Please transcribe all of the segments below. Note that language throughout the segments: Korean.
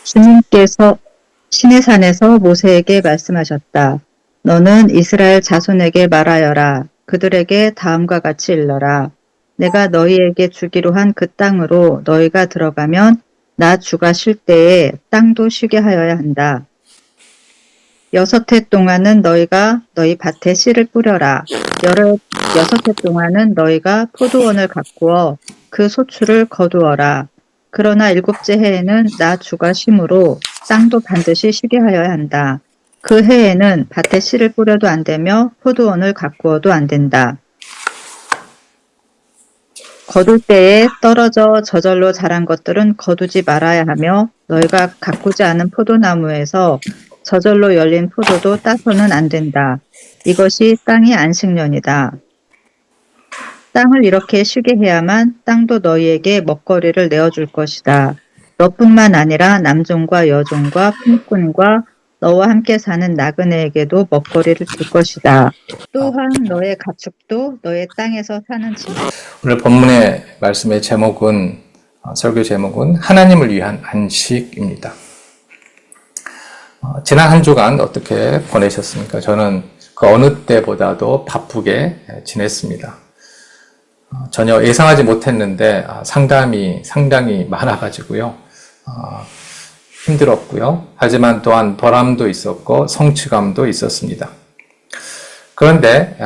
주님께서 시내산에서 모세에게 말씀하셨다. 너는 이스라엘 자손에게 말하여라. 그들에게 다음과 같이 일러라. 내가 너희에게 주기로 한 그 땅으로 너희가 들어가면 나 주가 쉴 때에 땅도 쉬게 하여야 한다. 6해 동안은 너희가 너희 밭에 씨를 뿌려라. 6해 동안은 너희가 포도원을 가꾸어 그 소출을 거두어라. 그러나 7째 해에는 나 주가 쉼으로 땅도 반드시 쉬게 하여야 한다. 그 해에는 밭에 씨를 뿌려도 안 되며 포도원을 가꾸어도 안 된다. 거둘 때에 떨어져 저절로 자란 것들은 거두지 말아야 하며 너희가 가꾸지 않은 포도나무에서 저절로 열린 포도도 따서는 안 된다. 이것이 땅의 안식년이다. 땅을 이렇게 쉬게 해야만 땅도 너희에게 먹거리를 내어줄 것이다. 너뿐만 아니라 남종과 여종과 품꾼과 너와 함께 사는 나그네에게도 먹거리를 줄 것이다. 또한 너의 가축도 너의 땅에서 사는 짐. 오늘 본문의 말씀의 제목은, 설교 제목은 하나님을 위한 안식입니다. 지난 한 주간 어떻게 보내셨습니까? 저는 그 어느 때보다도 바쁘게 지냈습니다. 전혀 예상하지 못했는데 상당히 많아가지고요. 힘들었고요. 하지만 또한 보람도 있었고 성취감도 있었습니다. 그런데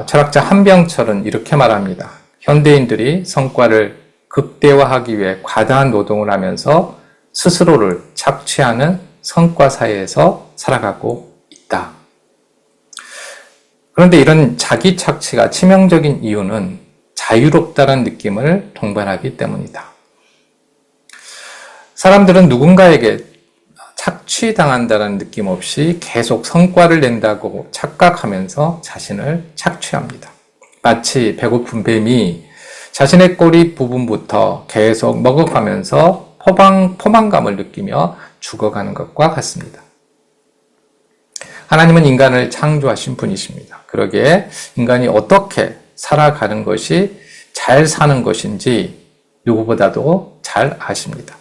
철학자 한병철은 이렇게 말합니다. 현대인들이 성과를 극대화하기 위해 과다한 노동을 하면서 스스로를 착취하는 성과 사회에서 살아가고 있다. 그런데 이런 자기 착취가 치명적인 이유는 자유롭다는 느낌을 동반하기 때문이다. 사람들은 누군가에게 착취당한다는 느낌 없이 계속 성과를 낸다고 착각하면서 자신을 착취합니다. 마치 배고픈 뱀이 자신의 꼬리 부분부터 계속 먹어가면서 포만감을 느끼며 죽어가는 것과 같습니다. 하나님은 인간을 창조하신 분이십니다. 그러기에 인간이 어떻게 살아가는 것이 잘 사는 것인지 누구보다도 잘 아십니다.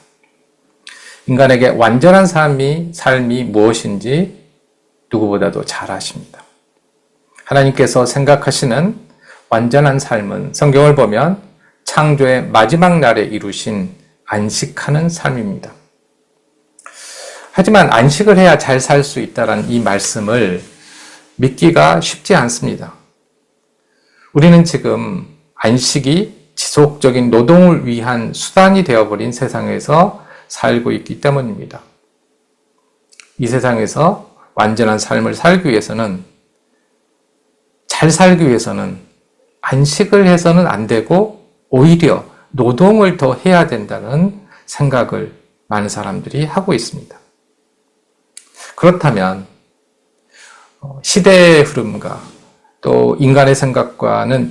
인간에게 완전한 삶이 무엇인지 누구보다도 잘 아십니다. 하나님께서 생각하시는 완전한 삶은 성경을 보면 창조의 마지막 날에 이루신 안식하는 삶입니다. 하지만 안식을 해야 잘 살 수 있다는 이 말씀을 믿기가 쉽지 않습니다. 우리는 지금 안식이 지속적인 노동을 위한 수단이 되어버린 세상에서 살고 있기 때문입니다. 이 세상에서 완전한 삶을 살기 위해서는, 잘 살기 위해서는 안식을 해서는 안 되고 오히려 노동을 더 해야 된다는 생각을 많은 사람들이 하고 있습니다. 그렇다면 시대의 흐름과 또 인간의 생각과는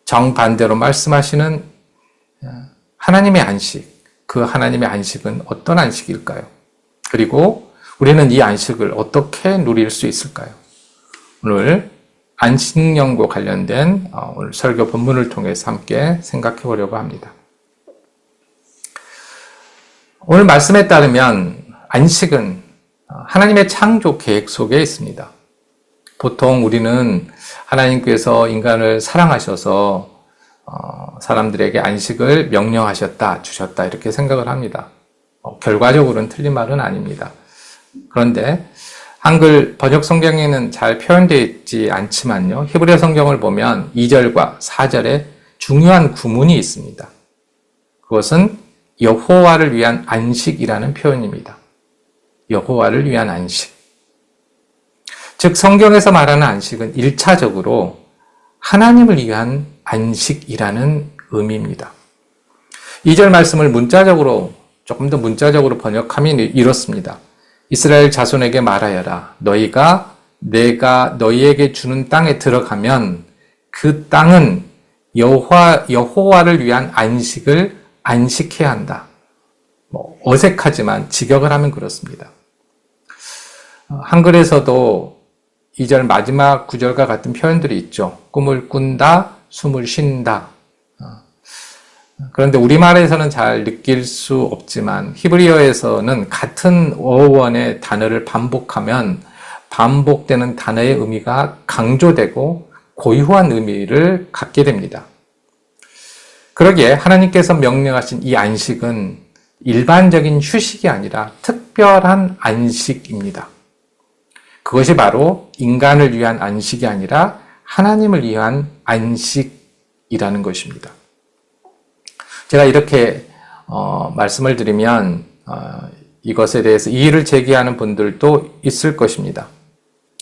정반대로 말씀하시는 하나님의 안식, 그 하나님의 안식은 어떤 안식일까요? 그리고 우리는 이 안식을 어떻게 누릴 수 있을까요? 오늘 안식년과 관련된 오늘 설교 본문을 통해서 함께 생각해 보려고 합니다. 오늘 말씀에 따르면 안식은 하나님의 창조 계획 속에 있습니다. 보통 우리는 하나님께서 인간을 사랑하셔서 사람들에게 안식을 명령하셨다, 주셨다 이렇게 생각을 합니다. 결과적으로는 틀린 말은 아닙니다. 그런데 한글 번역 성경에는 잘 표현되어 있지 않지만요. 히브리어 성경을 보면 2절과 4절에 중요한 구문이 있습니다. 그것은 여호와를 위한 안식이라는 표현입니다. 여호와를 위한 안식. 즉 성경에서 말하는 안식은 1차적으로 하나님을 위한 안식이라는 의미입니다. 2절 말씀을 조금 더 문자적으로 번역하면 이렇습니다. 이스라엘 자손에게 말하여라. 내가 너희에게 주는 땅에 들어가면 그 땅은 여호와를 위한 안식을 안식해야 한다. 어색하지만 직역을 하면 그렇습니다. 한글에서도 2절 마지막 구절과 같은 표현들이 있죠. 꿈을 꾼다, 숨을 쉰다. 그런데 우리말에서는 잘 느낄 수 없지만 히브리어에서는 같은 어원의 단어를 반복하면 반복되는 단어의 의미가 강조되고 고유한 의미를 갖게 됩니다. 그러기에 하나님께서 명령하신 이 안식은 일반적인 휴식이 아니라 특별한 안식입니다. 그것이 바로 인간을 위한 안식이 아니라 하나님을 위한 안식이라는 것입니다. 제가 이렇게 말씀을 드리면 이것에 대해서 이의를 제기하는 분들도 있을 것입니다.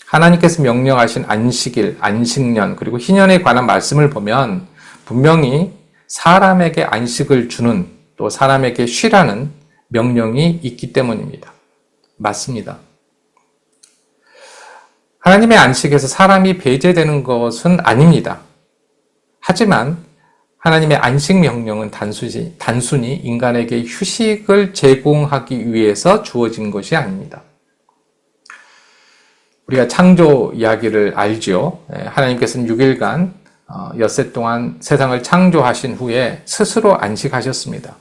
하나님께서 명령하신 안식일, 안식년, 그리고 희년에 관한 말씀을 보면 분명히 사람에게 안식을 주는, 또 사람에게 쉬라는 명령이 있기 때문입니다. 맞습니다. 하나님의 안식에서 사람이 배제되는 것은 아닙니다. 하지만 하나님의 안식 명령은 단순히 인간에게 휴식을 제공하기 위해서 주어진 것이 아닙니다. 우리가 창조 이야기를 알죠. 하나님께서는 6일간 엿새 동안 세상을 창조하신 후에 스스로 안식하셨습니다.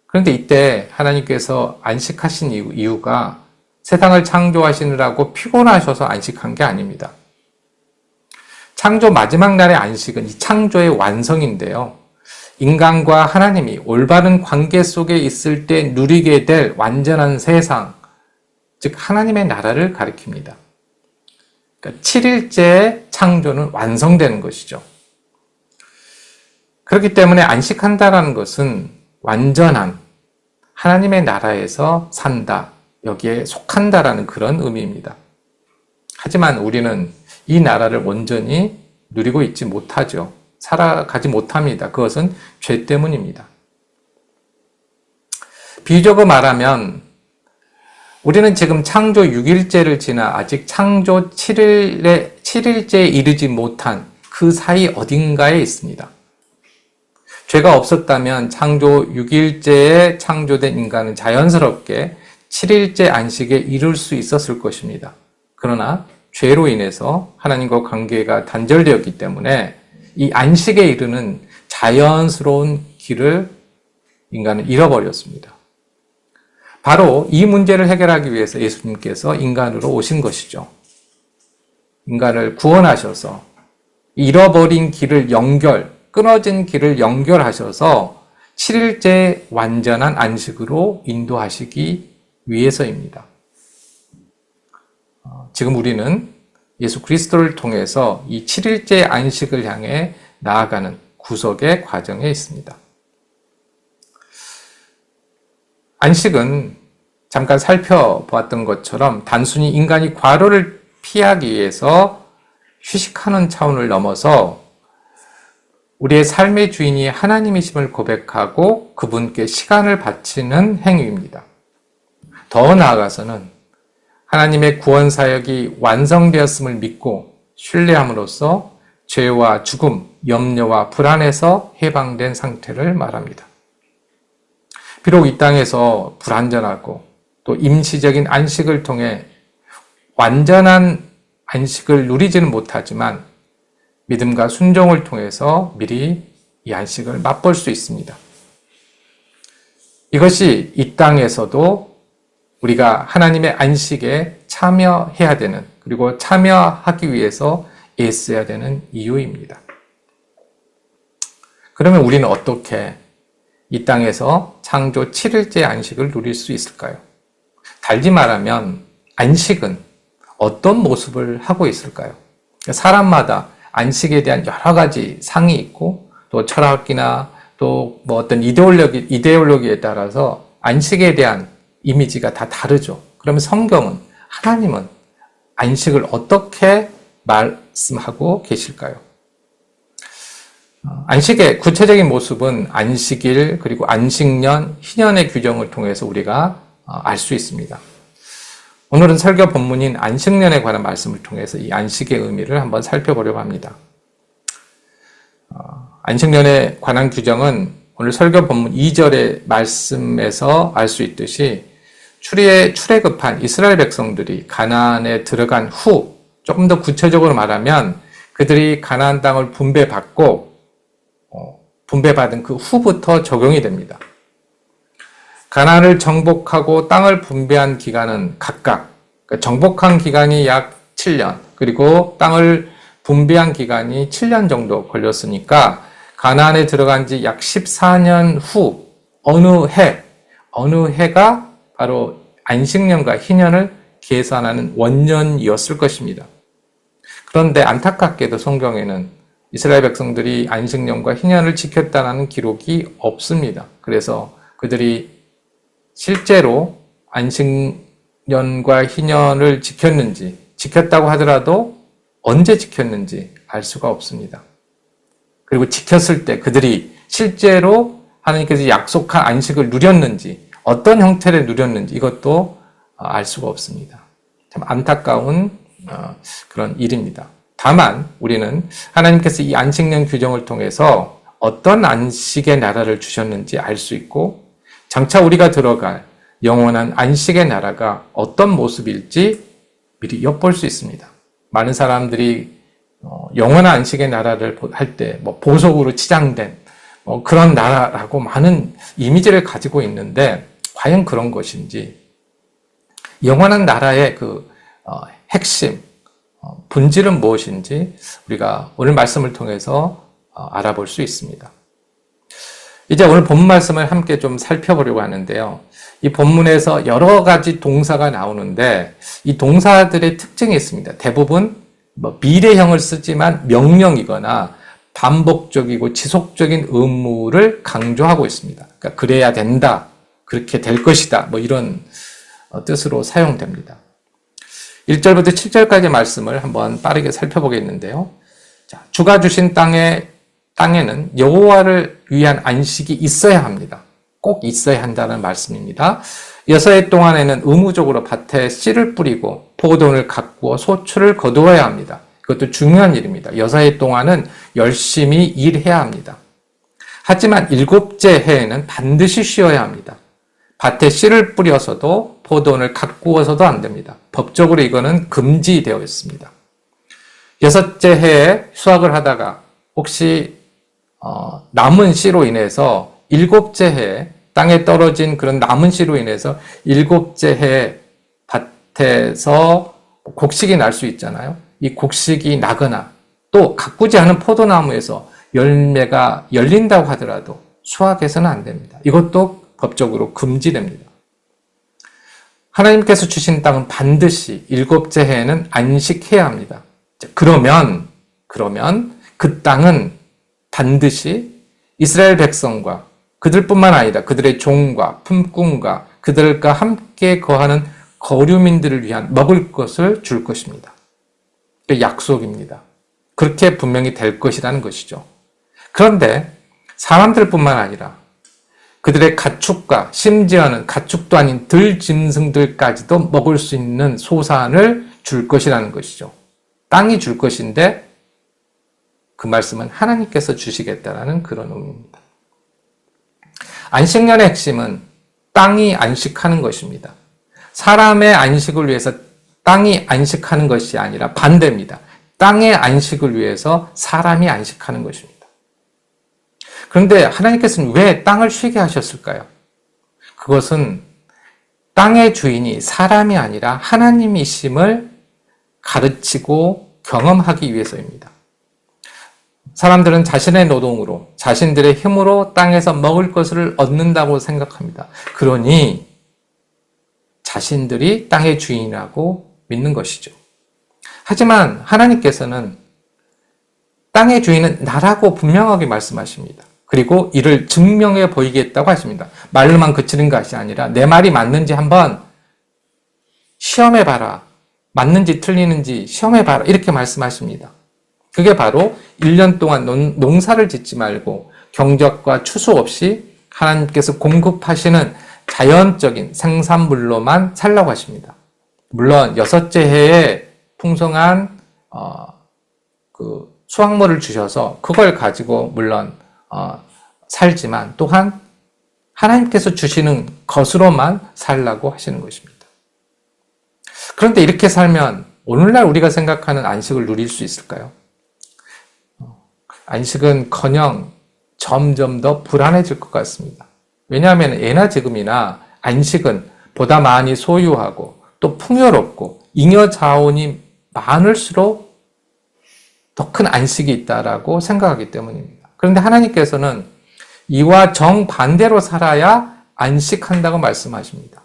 그런데 이때 하나님께서 안식하신 이유가 세상을 창조하시느라고 피곤하셔서 안식한 게 아닙니다. 창조 마지막 날의 안식은 이 창조의 완성인데요. 인간과 하나님이 올바른 관계 속에 있을 때 누리게 될 완전한 세상, 즉 하나님의 나라를 가리킵니다. 그러니까 7일째의 창조는 완성되는 것이죠. 그렇기 때문에 안식한다라는 것은 완전한 하나님의 나라에서 산다, 여기에 속한다라는 그런 의미입니다. 하지만 우리는 이 나라를 온전히 누리고 있지 못하죠. 살아가지 못합니다. 그것은 죄 때문입니다. 비유적으로 말하면 우리는 지금 창조 6일째를 지나 아직 창조 7일째에 이르지 못한 그 사이 어딘가에 있습니다. 죄가 없었다면 창조 6일째에 창조된 인간은 자연스럽게 7일째 안식에 이룰 수 있었을 것입니다. 그러나 죄로 인해서 하나님과 관계가 단절되었기 때문에 이 안식에 이르는 자연스러운 길을 인간은 잃어버렸습니다. 바로 이 문제를 해결하기 위해서 예수님께서 인간으로 오신 것이죠. 인간을 구원하셔서 잃어버린 길을 끊어진 길을 연결하셔서 7일째 완전한 안식으로 인도하시기 위해서입니다. 지금 우리는 예수 그리스도를 통해서 이 7일째 안식을 향해 나아가는 구속의 과정에 있습니다. 안식은 잠깐 살펴보았던 것처럼 단순히 인간이 과로를 피하기 위해서 휴식하는 차원을 넘어서 우리의 삶의 주인이 하나님이심을 고백하고 그분께 시간을 바치는 행위입니다. 더 나아가서는 하나님의 구원 사역이 완성되었음을 믿고 신뢰함으로써 죄와 죽음, 염려와 불안에서 해방된 상태를 말합니다. 비록 이 땅에서 불완전하고 또 임시적인 안식을 통해 완전한 안식을 누리지는 못하지만 믿음과 순종을 통해서 미리 이 안식을 맛볼 수 있습니다. 이것이 이 땅에서도 우리가 하나님의 안식에 참여해야 되는, 그리고 참여하기 위해서 애써야 되는 이유입니다. 그러면 우리는 어떻게 이 땅에서 창조 7일째 안식을 누릴 수 있을까요? 달리 말하면 안식은 어떤 모습을 하고 있을까요? 사람마다 안식에 대한 여러 가지 상이 있고 또 철학이나 또 뭐 어떤 이데올로기에 따라서 안식에 대한 이미지가 다 다르죠. 그러면 성경은, 하나님은 안식을 어떻게 말씀하고 계실까요? 안식의 구체적인 모습은 안식일, 그리고 안식년, 희년의 규정을 통해서 우리가 알 수 있습니다. 오늘은 설교 본문인 안식년에 관한 말씀을 통해서 이 안식의 의미를 한번 살펴보려고 합니다. 안식년에 관한 규정은 오늘 설교 본문 2절의 말씀에서 알 수 있듯이 출애굽한 이스라엘 백성들이 가나안에 들어간 후, 조금 더 구체적으로 말하면 그들이 가나안 땅을 분배받고 분배받은 그 후부터 적용이 됩니다. 가나안을 정복하고 땅을 분배한 기간은 각각, 그러니까 정복한 기간이 약 7년, 그리고 땅을 분배한 기간이 7년 정도 걸렸으니까 가나안에 들어간 지 약 14년 후 어느 해가 바로 안식년과 희년을 계산하는 원년이었을 것입니다. 그런데 안타깝게도 성경에는 이스라엘 백성들이 안식년과 희년을 지켰다는 기록이 없습니다. 그래서 그들이 실제로 안식년과 희년을 지켰다고 하더라도 언제 지켰는지 알 수가 없습니다. 그리고 지켰을 때 그들이 실제로 하나님께서 약속한 안식을 누렸는지, 어떤 형태를 누렸는지 이것도 알 수가 없습니다. 참 안타까운 그런 일입니다. 다만 우리는 하나님께서 이 안식년 규정을 통해서 어떤 안식의 나라를 주셨는지 알 수 있고, 장차 우리가 들어갈 영원한 안식의 나라가 어떤 모습일지 미리 엿볼 수 있습니다. 많은 사람들이 영원한 안식의 나라를 할 때 보석으로 치장된 그런 나라라고 많은 이미지를 가지고 있는데, 과연 그런 것인지, 영원한 나라의 그 핵심, 본질은 무엇인지 우리가 오늘 말씀을 통해서 알아볼 수 있습니다. 이제 오늘 본문 말씀을 함께 좀 살펴보려고 하는데요. 이 본문에서 여러 가지 동사가 나오는데 이 동사들의 특징이 있습니다. 대부분 미래형을 쓰지만 명령이거나 반복적이고 지속적인 의무를 강조하고 있습니다. 그러니까 그래야 된다, 그렇게 될 것이다, 이런 뜻으로 사용됩니다. 1절부터 7절까지 말씀을 한번 빠르게 살펴보겠는데요. 자, 주가 주신 땅에는 여호와를 위한 안식이 있어야 합니다. 꼭 있어야 한다는 말씀입니다. 6해 동안에는 의무적으로 밭에 씨를 뿌리고 포도원을 가꾸어 소출을 거두어야 합니다. 이것도 중요한 일입니다. 6해 동안은 열심히 일해야 합니다. 하지만 7째 해에는 반드시 쉬어야 합니다. 밭에 씨를 뿌려서도 포도원을 가꾸어서도 안 됩니다. 법적으로 이거는 금지되어 있습니다. 6째 해에 수확을 하다가 혹시 남은 씨로 인해서 7째 해에 땅에 떨어진 그런 남은 씨로 인해서 7째 해에 밭에서 곡식이 날 수 있잖아요. 이 곡식이 나거나 또 가꾸지 않은 포도나무에서 열매가 열린다고 하더라도 수확해서는 안 됩니다. 이것도 법적으로 금지됩니다. 하나님께서 주신 땅은 반드시 7째 해에는 안식해야 합니다. 그러면 그 땅은 반드시 이스라엘 백성과 그들뿐만 아니라 그들의 종과 품꾼과 그들과 함께 거하는 거류민들을 위한 먹을 것을 줄 것입니다. 약속입니다. 그렇게 분명히 될 것이라는 것이죠. 그런데 사람들뿐만 아니라 그들의 가축과 심지어는 가축도 아닌 들짐승들까지도 먹을 수 있는 소산을 줄 것이라는 것이죠. 땅이 줄 것인데 그 말씀은 하나님께서 주시겠다라는 그런 의미입니다. 안식년의 핵심은 땅이 안식하는 것입니다. 사람의 안식을 위해서 땅이 안식하는 것이 아니라 반대입니다. 땅의 안식을 위해서 사람이 안식하는 것입니다. 그런데 하나님께서는 왜 땅을 쉬게 하셨을까요? 그것은 땅의 주인이 사람이 아니라 하나님이심을 가르치고 경험하기 위해서입니다. 사람들은 자신의 노동으로, 자신들의 힘으로 땅에서 먹을 것을 얻는다고 생각합니다. 그러니 자신들이 땅의 주인이라고 믿는 것이죠. 하지만 하나님께서는 땅의 주인은 나라고 분명하게 말씀하십니다. 그리고 이를 증명해 보이겠다고 하십니다. 말로만 그치는 것이 아니라 내 말이 맞는지 한번 시험해봐라. 맞는지 틀리는지 시험해봐라. 이렇게 말씀하십니다. 그게 바로 1년 동안 농사를 짓지 말고 경적과 추수 없이 하나님께서 공급하시는 자연적인 생산물로만 살라고 하십니다. 물론 6째 해에 풍성한 그 수확물을 주셔서 그걸 가지고 물론 살지만 또한 하나님께서 주시는 것으로만 살라고 하시는 것입니다. 그런데 이렇게 살면 오늘날 우리가 생각하는 안식을 누릴 수 있을까요? 안식은커녕 점점 더 불안해질 것 같습니다. 왜냐하면 예나 지금이나 안식은 보다 많이 소유하고 또 풍요롭고 잉여 자원이 많을수록 더 큰 안식이 있다라고 생각하기 때문입니다. 그런데 하나님께서는 이와 정반대로 살아야 안식한다고 말씀하십니다.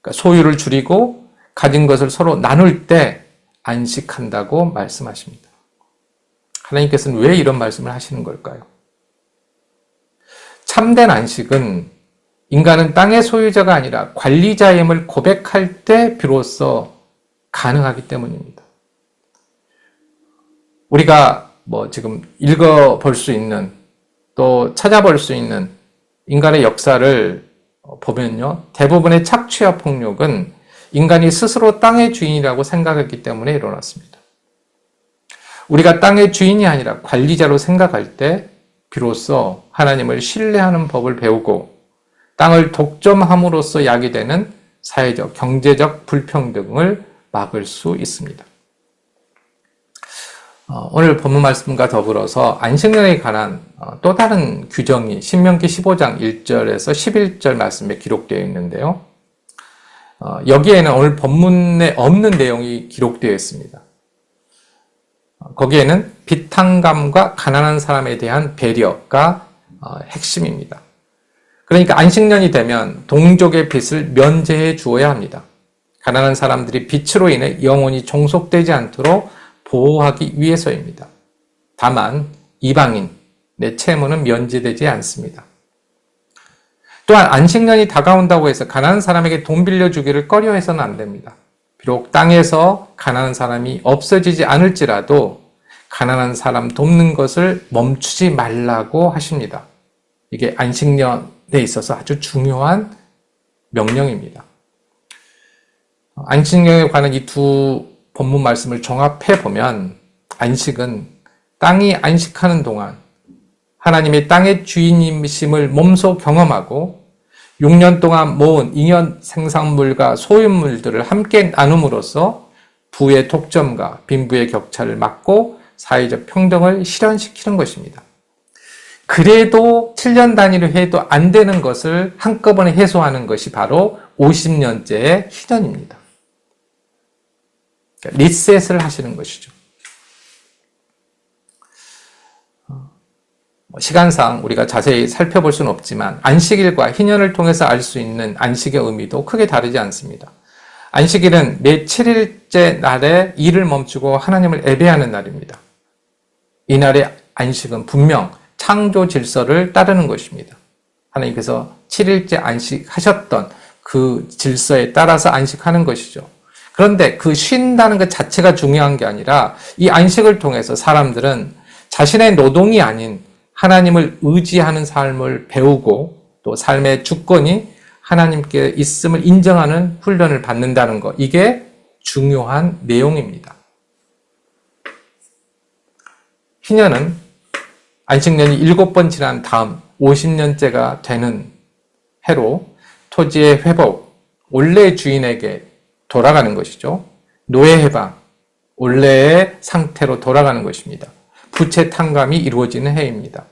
그러니까 소유를 줄이고 가진 것을 서로 나눌 때 안식한다고 말씀하십니다. 하나님께서는 왜 이런 말씀을 하시는 걸까요? 참된 안식은 인간은 땅의 소유자가 아니라 관리자임을 고백할 때 비로소 가능하기 때문입니다. 우리가 지금 읽어볼 수 있는 또 찾아볼 수 있는 인간의 역사를 보면요. 대부분의 착취와 폭력은 인간이 스스로 땅의 주인이라고 생각했기 때문에 일어났습니다. 우리가 땅의 주인이 아니라 관리자로 생각할 때 비로소 하나님을 신뢰하는 법을 배우고 땅을 독점함으로써 야기되는 사회적, 경제적 불평등을 막을 수 있습니다. 오늘 본문 말씀과 더불어서 안식년에 관한 또 다른 규정이 신명기 15장 1절에서 11절 말씀에 기록되어 있는데요. 여기에는 오늘 본문에 없는 내용이 기록되어 있습니다. 거기에는 비탕감과 가난한 사람에 대한 배려가 핵심입니다. 그러니까 안식년이 되면 동족의 빚을 면제해 주어야 합니다. 가난한 사람들이 빚으로 인해 영원히 종속되지 않도록 보호하기 위해서입니다. 다만 이방인의 채무는 면제되지 않습니다. 또한 안식년이 다가온다고 해서 가난한 사람에게 돈 빌려주기를 꺼려해서는 안 됩니다. 비록 땅에서 가난한 사람이 없어지지 않을지라도 가난한 사람 돕는 것을 멈추지 말라고 하십니다. 이게 안식년에 있어서 아주 중요한 명령입니다. 안식년에 관한 이 두 본문 말씀을 종합해 보면 안식은 땅이 안식하는 동안 하나님의 땅의 주인이심을 몸소 경험하고 6년 동안 모은 잉여 생산물과 소유물들을 함께 나눔으로써 부의 독점과 빈부의 격차를 막고 사회적 평등을 실현시키는 것입니다. 그래도 7년 단위로 해도 안 되는 것을 한꺼번에 해소하는 것이 바로 50년째의 희년입니다. 그러니까 리셋을 하시는 것이죠. 시간상 우리가 자세히 살펴볼 수는 없지만 안식일과 희년을 통해서 알 수 있는 안식의 의미도 크게 다르지 않습니다. 안식일은 매 7일째 날에 일을 멈추고 하나님을 예배하는 날입니다. 이날의 안식은 분명 창조 질서를 따르는 것입니다. 하나님께서 7일째 안식하셨던 그 질서에 따라서 안식하는 것이죠. 그런데 그 쉰다는 것 자체가 중요한 게 아니라 이 안식을 통해서 사람들은 자신의 노동이 아닌 하나님을 의지하는 삶을 배우고 또 삶의 주권이 하나님께 있음을 인정하는 훈련을 받는다는 것, 이게 중요한 내용입니다. 희년은 안식년이 7번 지난 다음 50년째가 되는 해로 토지의 회복, 원래의 주인에게 돌아가는 것이죠. 노예 해방, 원래의 상태로 돌아가는 것입니다. 부채 탕감이 이루어지는 해입니다.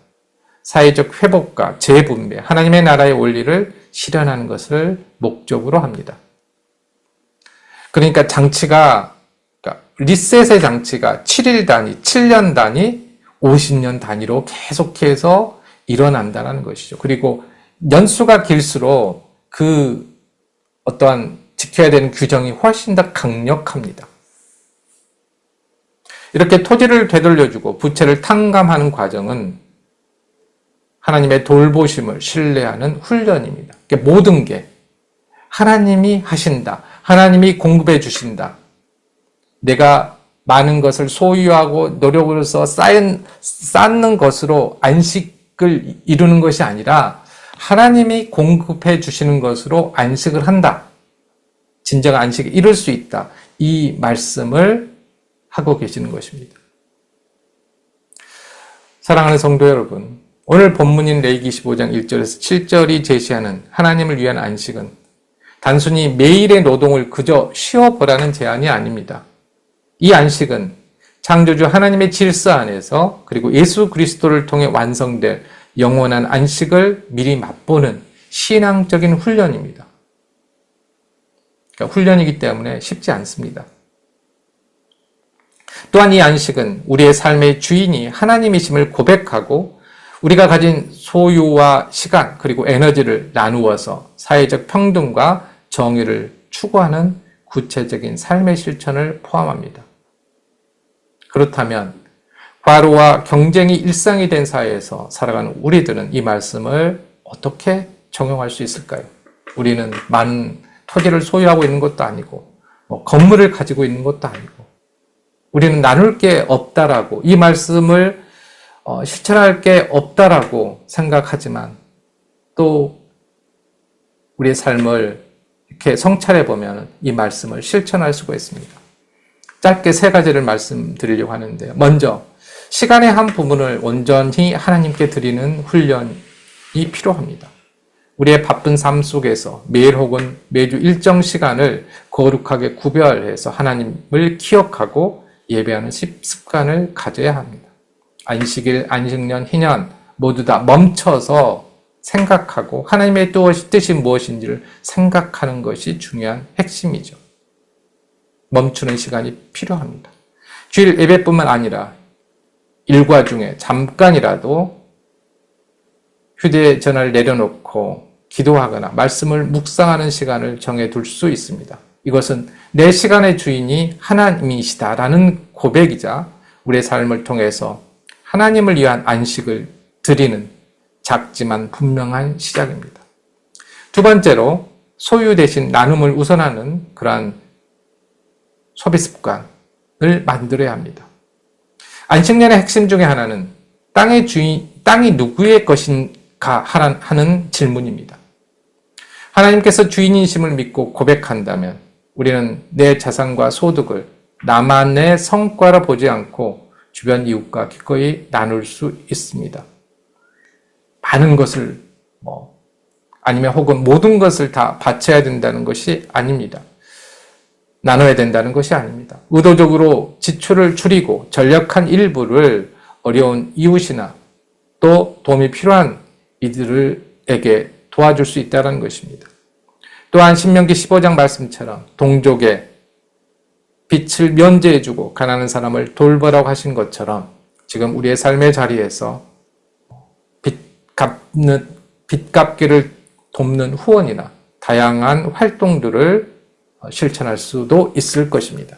사회적 회복과 재분배, 하나님의 나라의 원리를 실현하는 것을 목적으로 합니다. 그러니까 리셋의 장치가 7일 단위, 7년 단위, 50년 단위로 계속해서 일어난다는 것이죠. 그리고 연수가 길수록 그 어떠한 지켜야 되는 규정이 훨씬 더 강력합니다. 이렇게 토지를 되돌려주고 부채를 탕감하는 과정은 하나님의 돌보심을 신뢰하는 훈련입니다. 모든 게 하나님이 하신다. 하나님이 공급해 주신다. 내가 많은 것을 소유하고 노력으로서 쌓는 것으로 안식을 이루는 것이 아니라 하나님이 공급해 주시는 것으로 안식을 한다. 진정한 안식을 이룰 수 있다. 이 말씀을 하고 계시는 것입니다. 사랑하는 성도 여러분, 오늘 본문인 레위기 15장 1절에서 7절이 제시하는 하나님을 위한 안식은 단순히 매일의 노동을 그저 쉬어보라는 제안이 아닙니다. 이 안식은 창조주 하나님의 질서 안에서 그리고 예수 그리스도를 통해 완성될 영원한 안식을 미리 맛보는 신앙적인 훈련입니다. 그러니까 훈련이기 때문에 쉽지 않습니다. 또한 이 안식은 우리의 삶의 주인이 하나님이심을 고백하고 우리가 가진 소유와 시간 그리고 에너지를 나누어서 사회적 평등과 정의를 추구하는 구체적인 삶의 실천을 포함합니다. 그렇다면 과로와 경쟁이 일상이 된 사회에서 살아가는 우리들은 이 말씀을 어떻게 적용할 수 있을까요? 우리는 많은 토지를 소유하고 있는 것도 아니고 건물을 가지고 있는 것도 아니고 우리는 나눌 게 없다라고 이 말씀을 실천할 게 없다라고 생각하지만 또 우리의 삶을 이렇게 성찰해 보면 이 말씀을 실천할 수가 있습니다. 짧게 세 가지를 말씀드리려고 하는데요. 먼저 시간의 한 부분을 온전히 하나님께 드리는 훈련이 필요합니다. 우리의 바쁜 삶 속에서 매일 혹은 매주 일정 시간을 거룩하게 구별해서 하나님을 기억하고 예배하는 습관을 가져야 합니다. 안식일, 안식년, 희년 모두 다 멈춰서 생각하고 하나님의 뜻이 무엇인지를 생각하는 것이 중요한 핵심이죠. 멈추는 시간이 필요합니다. 주일 예배뿐만 아니라 일과 중에 잠깐이라도 휴대전화를 내려놓고 기도하거나 말씀을 묵상하는 시간을 정해둘 수 있습니다. 이것은 내 시간의 주인이 하나님이시다라는 고백이자 우리의 삶을 통해서 하나님을 위한 안식을 드리는 작지만 분명한 시작입니다. 두 번째로 소유 대신 나눔을 우선하는 그러한 소비 습관을 만들어야 합니다. 안식년의 핵심 중에 하나는 땅이 누구의 것인가 하는 질문입니다. 하나님께서 주인이심을 믿고 고백한다면 우리는 내 자산과 소득을 나만의 성과로 보지 않고 주변 이웃과 기꺼이 나눌 수 있습니다. 많은 것을 아니면 혹은 모든 것을 다 바쳐야 된다는 것이 아닙니다. 나눠야 된다는 것이 아닙니다. 의도적으로 지출을 줄이고 전력한 일부를 어려운 이웃이나 또 도움이 필요한 이들에게 도와줄 수 있다는 것입니다. 또한 신명기 15장 말씀처럼 동족의 빚을 면제해주고 가난한 사람을 돌보라고 하신 것처럼 지금 우리의 삶의 자리에서 빚 갚기를 돕는 후원이나 다양한 활동들을 실천할 수도 있을 것입니다.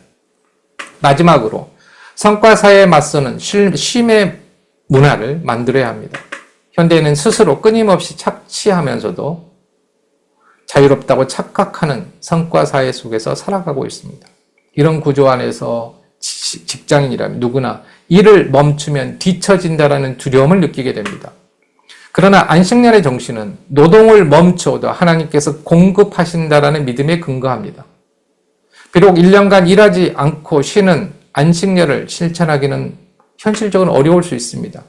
마지막으로 성과사회에 맞서는 쉼의 문화를 만들어야 합니다. 현대인은 스스로 끊임없이 착취하면서도 자유롭다고 착각하는 성과사회 속에서 살아가고 있습니다. 이런 구조 안에서 직장인이라면 누구나 일을 멈추면 뒤처진다라는 두려움을 느끼게 됩니다. 그러나 안식년의 정신은 노동을 멈춰도 하나님께서 공급하신다라는 믿음에 근거합니다. 비록 1년간 일하지 않고 쉬는 안식년을 실천하기는 현실적으로 어려울 수 있습니다.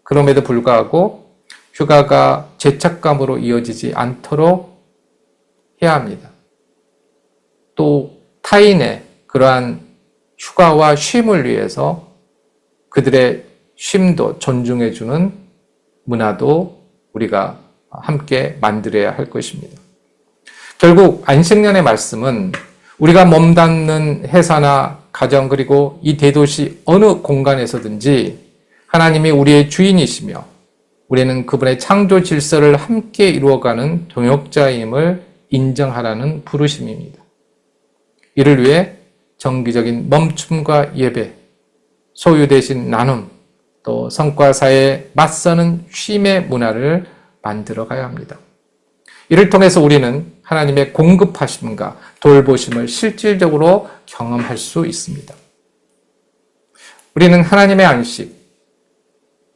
그럼에도 불구하고 휴가가 죄책감으로 이어지지 않도록 해야 합니다. 또 타인의 그러한 휴가와 쉼을 위해서 그들의 쉼도 존중해주는 문화도 우리가 함께 만들어야 할 것입니다. 결국 안식년의 말씀은 우리가 몸담는 회사나 가정 그리고 이 대도시 어느 공간에서든지 하나님이 우리의 주인이시며 우리는 그분의 창조 질서를 함께 이루어가는 동역자임을 인정하라는 부르심입니다. 이를 위해 정기적인 멈춤과 예배, 소유 대신 나눔, 또 성과사에 맞서는 쉼의 문화를 만들어 가야 합니다. 이를 통해서 우리는 하나님의 공급하심과 돌보심을 실질적으로 경험할 수 있습니다. 우리는 하나님의 안식,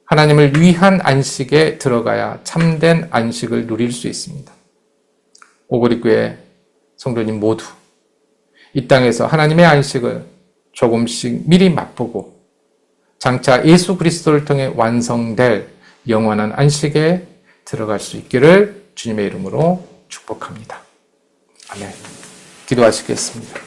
하나님을 위한 안식에 들어가야 참된 안식을 누릴 수 있습니다. 오거리교회 성도님 모두 이 땅에서 하나님의 안식을 조금씩 미리 맛보고 장차 예수 그리스도를 통해 완성될 영원한 안식에 들어갈 수 있기를 주님의 이름으로 축복합니다. 아멘. 기도하시겠습니다.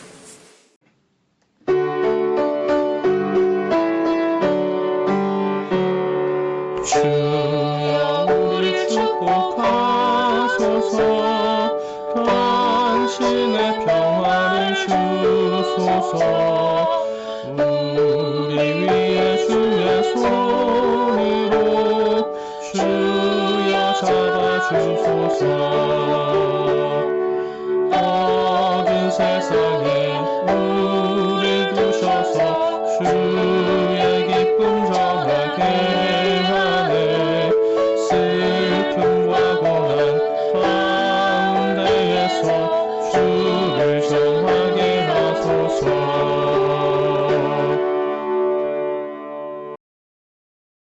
주여 우리 축복하소서. 당신의 평화를 주소서. 우리 위에 주의 손으로 주여 잡아주소서. 어두운 세상에